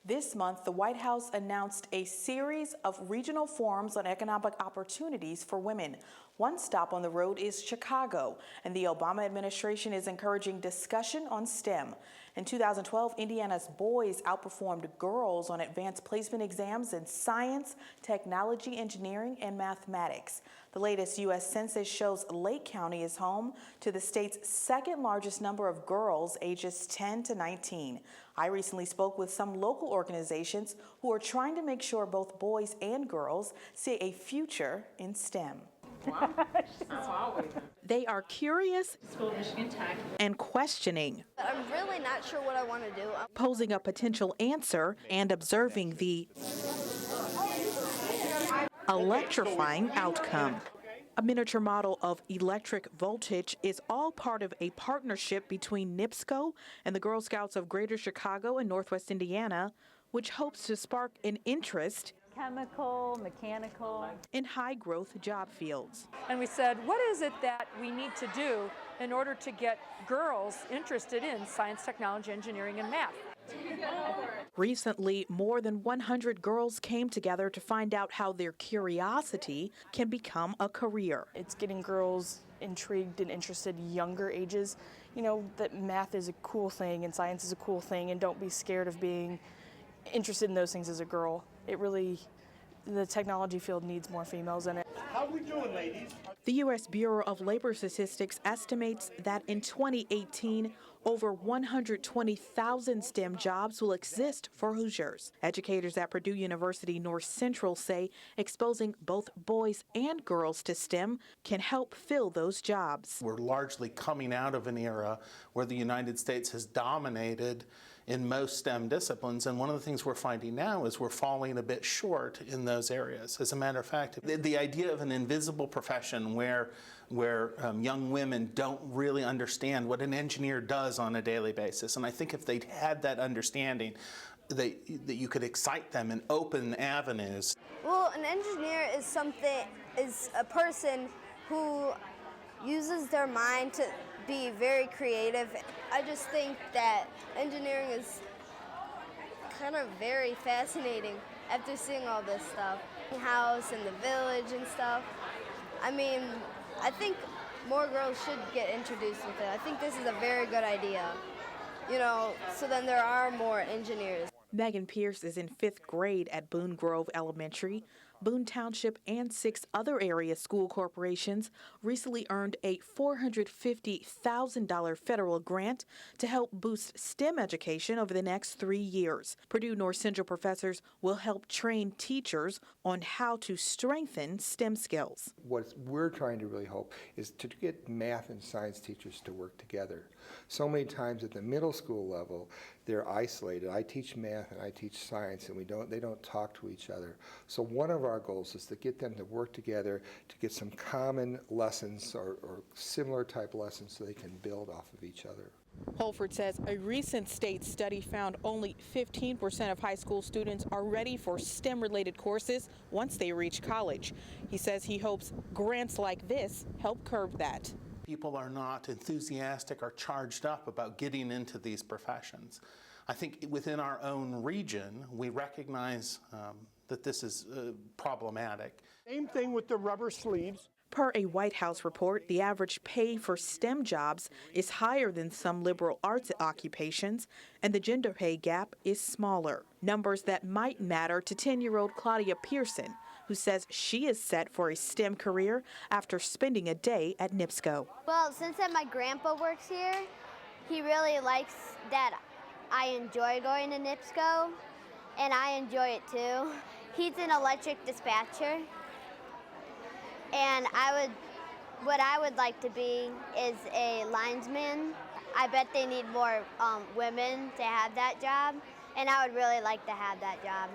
This month, the White House announced a series of regional forums on economic opportunities for women. One stop on the road is Chicago, and the Obama administration is encouraging discussion on STEM. In 2012, Indiana's boys outperformed girls on advanced placement exams in science, technology, engineering, and mathematics. The latest U.S. Census shows Lake County is home to the state's second largest number of girls ages 10 to 19. I recently spoke with some local organizations who are trying to make sure both boys and girls see a future in STEM. They are curious and questioning, I'm really not sure what I want to do. posing a potential answer and observing the electrifying outcome. A miniature model of electric voltage is all part of a partnership between NIPSCO and the Girl Scouts of Greater Chicago and Northwest Indiana, which hopes to spark an interest chemical, mechanical, in high-growth job fields. And we said, what is it that we need to do in order to get girls interested in science, technology, engineering, and math? Recently, more than 100 girls came together to find out how their curiosity can become a career. It's getting girls intrigued and interested younger ages. You know, that math is a cool thing and science is a cool thing, and don't be scared of being interested in those things as a girl. The technology field needs more females in it. How we doing, ladies? The U.S. Bureau of Labor Statistics estimates that in 2018, over 120,000 STEM jobs will exist for Hoosiers. Educators at Purdue University North Central say exposing both boys and girls to STEM can help fill those jobs. We're largely coming out of an era where the United States has dominated in most STEM disciplines, and one of the things we're finding now is we're falling a bit short in those areas. As a matter of fact, the idea of an invisible profession where young women don't really understand what an engineer does on a daily basis, and I think if they'd had that understanding, that you could excite them and open avenues. Well, an engineer is a person who uses their mind to be very creative. I just think that engineering is kind of very fascinating after seeing all this stuff. The house and the village and stuff. I mean, I think more girls should get introduced with it. I think this is a very good idea, you know, so then there are more engineers. Megan Pierce is in 5th grade at Boone Grove Elementary. Boone Township and 6 other area school corporations recently earned a $450,000 federal grant to help boost STEM education over the next 3 years. Purdue North Central professors will help train teachers on how to strengthen STEM skills. What we're trying to really hope is to get math and science teachers to work together. So many times at the middle school level, they're isolated. I teach math and I teach science, and they don't talk to each other. So one of our goals is to get them to work together to get some common lessons or similar type lessons so they can build off of each other. Holford says a recent state study found only 15% of high school students are ready for STEM-related courses once they reach college. He says he hopes grants like this help curb that. People are not enthusiastic or charged up about getting into these professions. I think within our own region, we recognize that this is problematic. Same thing with the rubber sleeves. Per a White House report, the average pay for STEM jobs is higher than some liberal arts occupations, and the gender pay gap is smaller. Numbers that might matter to 10-year-old Claudia Pearson, who says she is set for a STEM career after spending a day at NIPSCO. Well, since my grandpa works here, he really likes that I enjoy going to NIPSCO, and I enjoy it too. He's an electric dispatcher, and what I would like to be is a linesman. I bet they need more women to have that job, and I would really like to have that job.